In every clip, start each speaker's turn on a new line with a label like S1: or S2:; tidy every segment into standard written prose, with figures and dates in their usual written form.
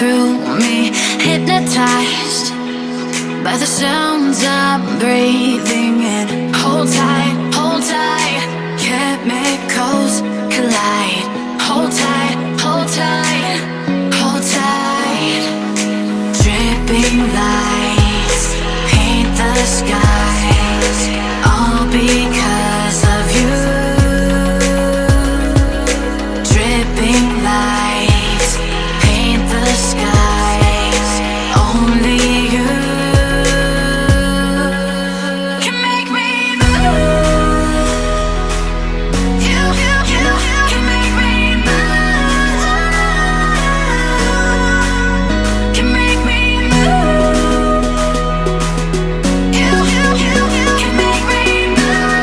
S1: through me, hypnotized by the sounds I'm breathing in. Hold tight, chemicals collide. Hold tight, hold tight, hold tight. Dripping lights paint the skies, all because of you. Dripping lights paint the skies, only you can make me move. You can make me move. Can make me move. You can make me move.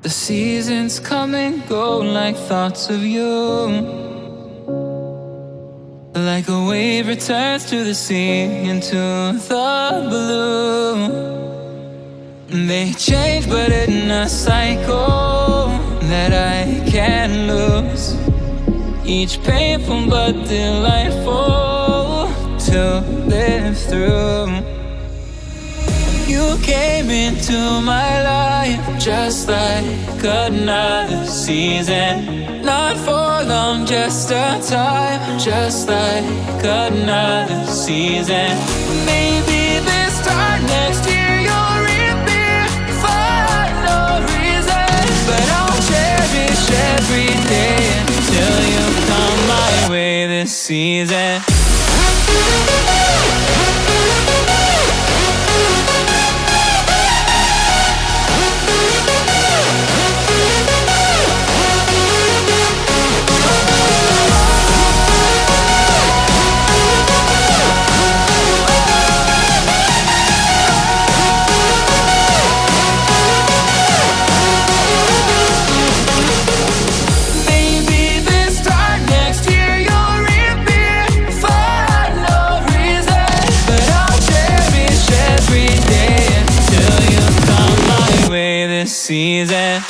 S2: The seasons come and go like thoughts of you. Like a wave returns to the sea into the blue. They change but in a cycle that I can't lose. Each painful but delightful to live through. You came into my life just like another season. Not for long, just a time, just like another season. Maybe this time next year you'll reappear for no reason. But I'll cherish every day until you come my way this season. Season.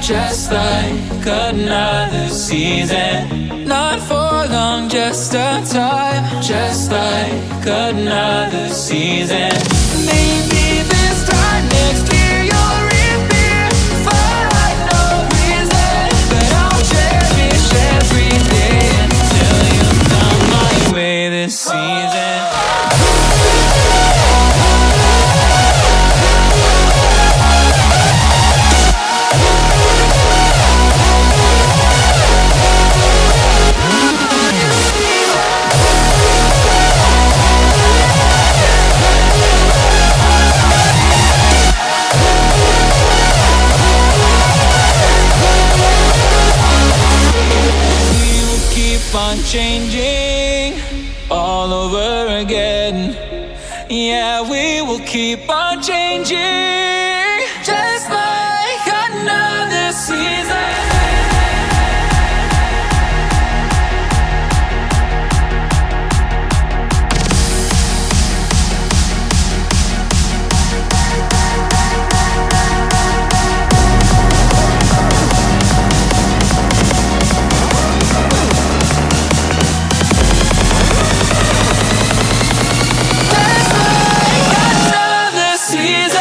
S2: Just like another season. Not for long, just a time. Just like another season. Maybe this time next year you'll reappear for no reason. But I'll cherish every day until you come my way this season. On changing all over again. Yeah, we will keep on changing just like another season. Season.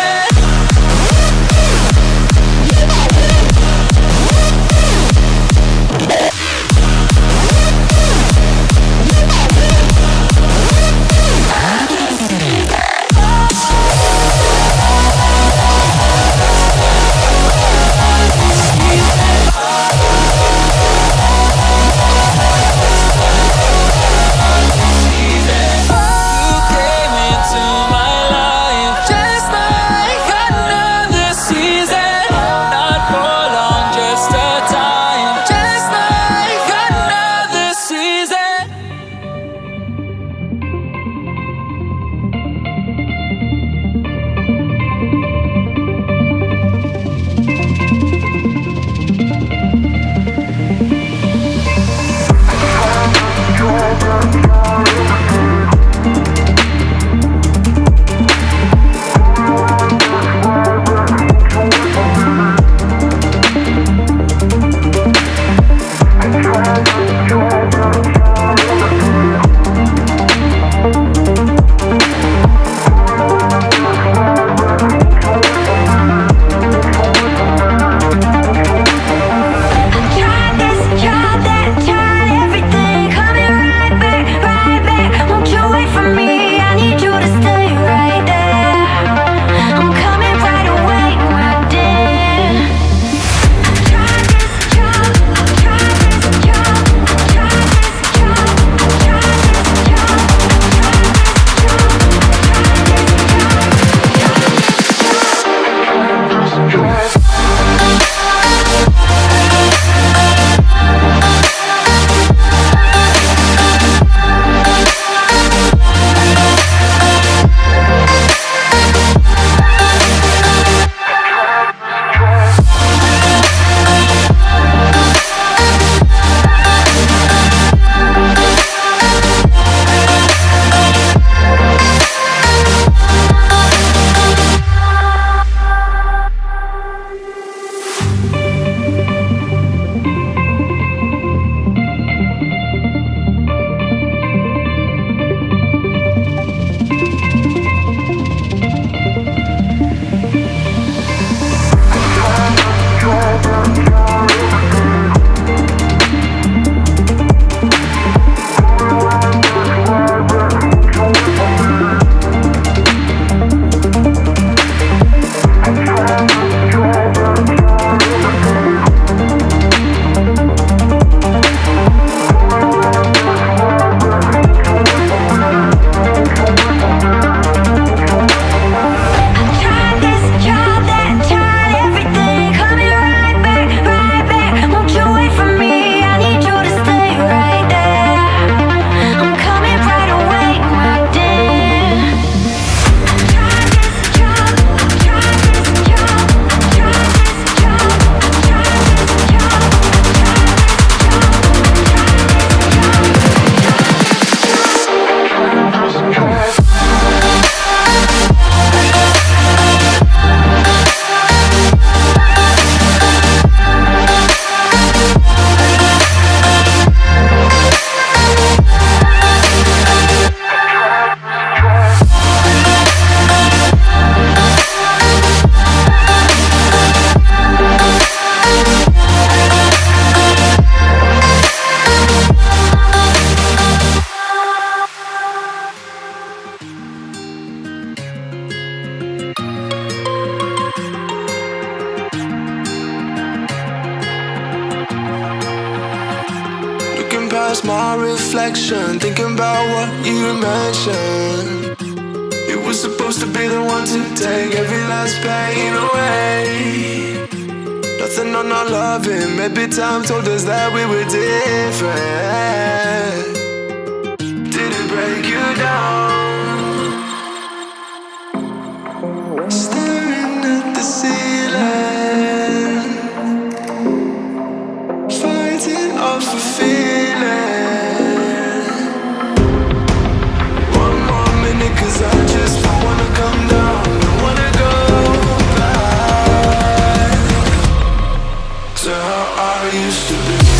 S3: lost my reflection, thinking about what you mentioned. It was supposed to be the one to take every last pain away. Nothing on our loving, maybe time told us that we were different. Did it break you down? Staring at the ceiling, fighting off a feeling. One more minute, 'cause I just don't wanna come down, don't wanna go back to how I used to be.